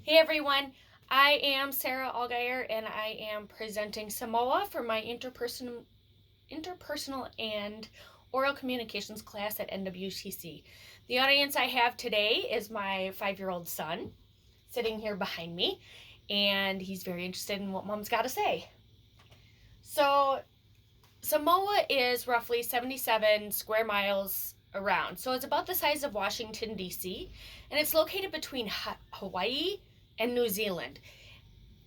Hey everyone, I am Sarah Allgaier and I am presenting Samoa for my interpersonal and oral communications class at NWTC. The audience I have today is my 5-year-old son sitting here behind me, and he's very interested in what mom's got to say. So Samoa is roughly 77 square miles around, so it's about the size of Washington, D.C., and it's located between Hawaii and New Zealand.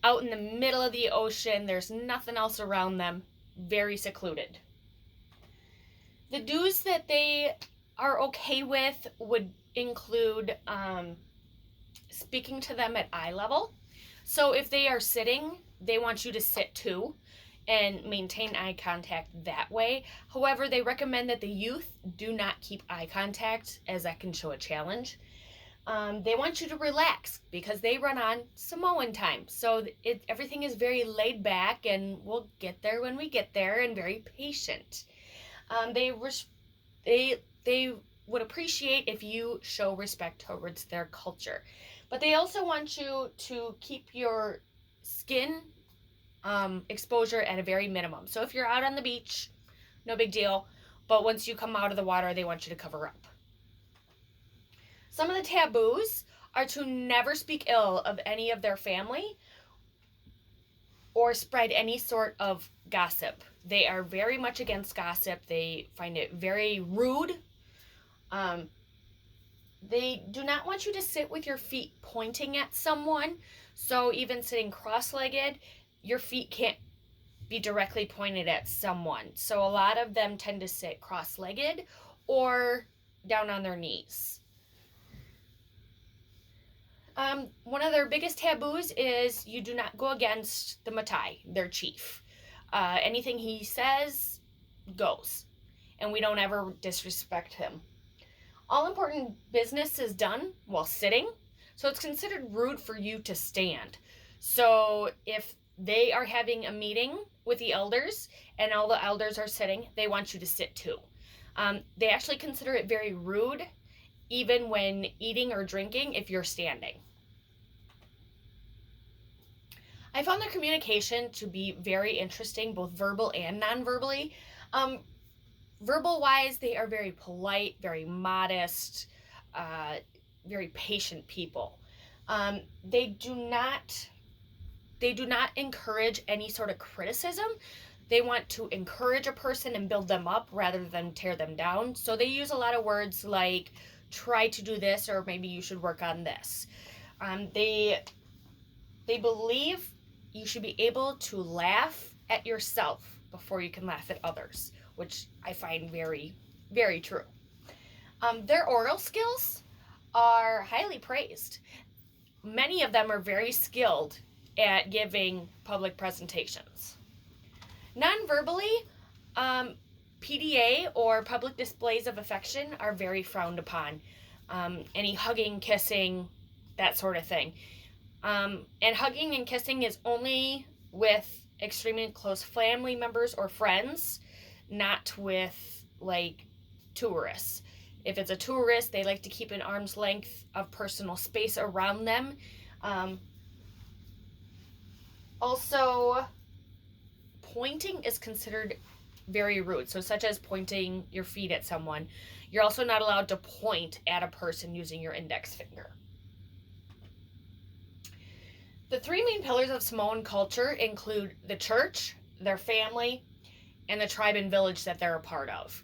Out in the middle of the ocean, there's nothing else around them, very secluded. The dues that they are okay with would include speaking to them at eye level. So if they are sitting, they want you to sit too and maintain eye contact that way. However, they recommend that the youth do not keep eye contact, as that can show a challenge. They want you to relax because they run on Samoan time. So everything is very laid back, and we'll get there when we get there, and very patient. They would appreciate if you show respect towards their culture. But they also want you to keep your skin exposure at a very minimum. So if you're out on the beach, no big deal. But once you come out of the water, they want you to cover up. Some of the taboos are to never speak ill of any of their family or spread any sort of gossip. They are very much against gossip. They find it very rude. They do not want you to sit with your feet pointing at someone. So even sitting cross-legged, your feet can't be directly pointed at someone. So a lot of them tend to sit cross-legged or down on their knees. One of their biggest taboos is you do not go against the Matai, their chief. Anything he says goes, and we don't ever disrespect him. All important business is done while sitting, so it's considered rude for you to stand. So if they are having a meeting with the elders and all the elders are sitting, they want you to sit too. They actually consider it very rude even when eating or drinking if you're standing. I found their communication to be very interesting, both verbal and non-verbally. Verbal-wise, they are very polite, very modest, very patient people. They do not encourage any sort of criticism. They want to encourage a person and build them up rather than tear them down. So they use a lot of words like try to do this, or maybe you should work on this. They believe you should be able to laugh at yourself before you can laugh at others, which I find very, very true. Their oral skills are highly praised. Many of them are very skilled at giving public presentations. Non-verbally, PDA or public displays of affection are very frowned upon. Any hugging, kissing, that sort of thing. And hugging and kissing is only with extremely close family members or friends, not with like tourists. If it's a tourist, they like to keep an arm's length of personal space around them. Also, pointing is considered very rude. So such as pointing your feet at someone. You're also not allowed to point at a person using your index finger. The 3 main pillars of Samoan culture include the church, their family, and the tribe and village that they're a part of.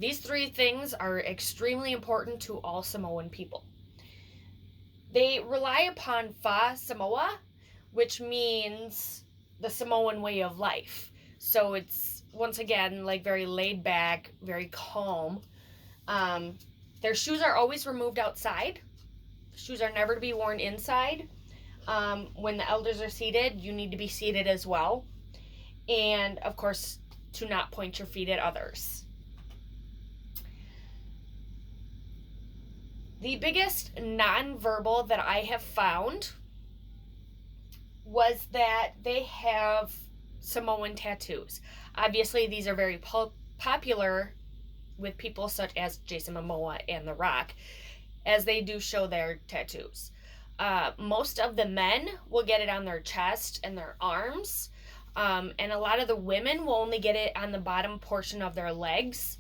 These 3 things are extremely important to all Samoan people. They rely upon Fa Samoa, which means the Samoan way of life. So it's, once again, like very laid back, very calm. Their shoes are always removed outside. Shoes are never to be worn inside. When the elders are seated, you need to be seated as well. And, of course, to not point your feet at others. The biggest nonverbal that I have found was that they have Samoan tattoos. Obviously, these are very popular with people such as Jason Momoa and The Rock, as they do show their tattoos. Most of the men will get it on their chest and their arms. And a lot of the women will only get it on the bottom portion of their legs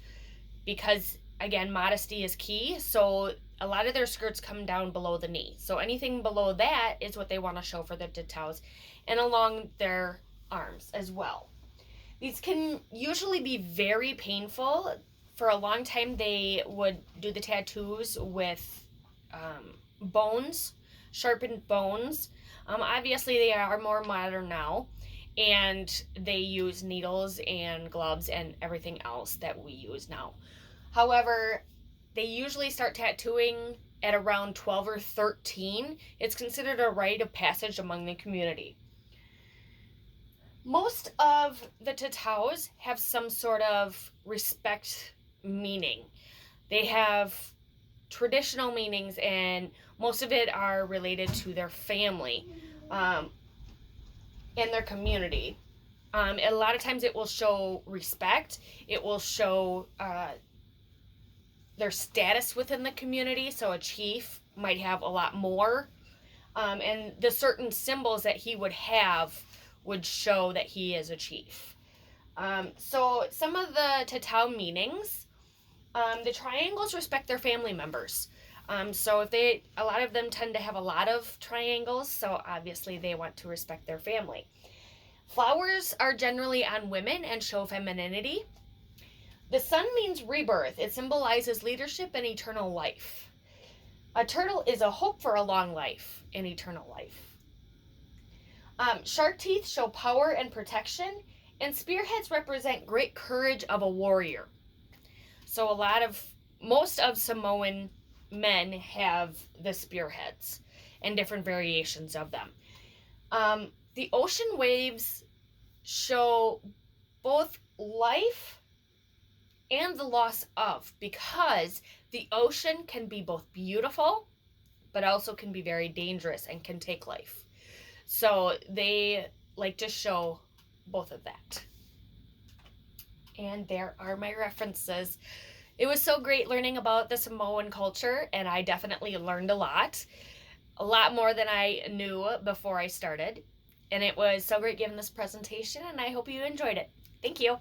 because, again, modesty is key. So a lot of their skirts come down below the knee. So anything below that is what they want to show for the tattoos, and along their arms as well. These can usually be very painful. For a long time, they would do the tattoos with bones, sharpened bones. Obviously, they are more modern now, and they use needles and gloves and everything else that we use now. However, they usually start tattooing at around 12 or 13. It's considered a rite of passage among the community. Most of the tattoos have some sort of respect meaning. They have traditional meanings, and most of it are related to their family and their community. A lot of times it will show respect. It will show their status within the community. So a chief might have a lot more. And the certain symbols that he would have would show that he is a chief. So some of the tattoo meanings, the triangles respect their family members. So a lot of them tend to have a lot of triangles, so obviously they want to respect their family. Flowers are generally on women and show femininity. The sun means rebirth. It symbolizes leadership and eternal life. A turtle is a hope for a long life and eternal life. Shark teeth show power and protection, and spearheads represent great courage of a warrior. So most of Samoan men have the spearheads and different variations of them. The ocean waves show both life and the loss of, because the ocean can be both beautiful but also can be very dangerous and can take life. So they like to show both of that. And there are my references. It was so great learning about the Samoan culture, and I definitely learned a lot more than I knew before I started. And it was so great giving this presentation, and I hope you enjoyed it. Thank you.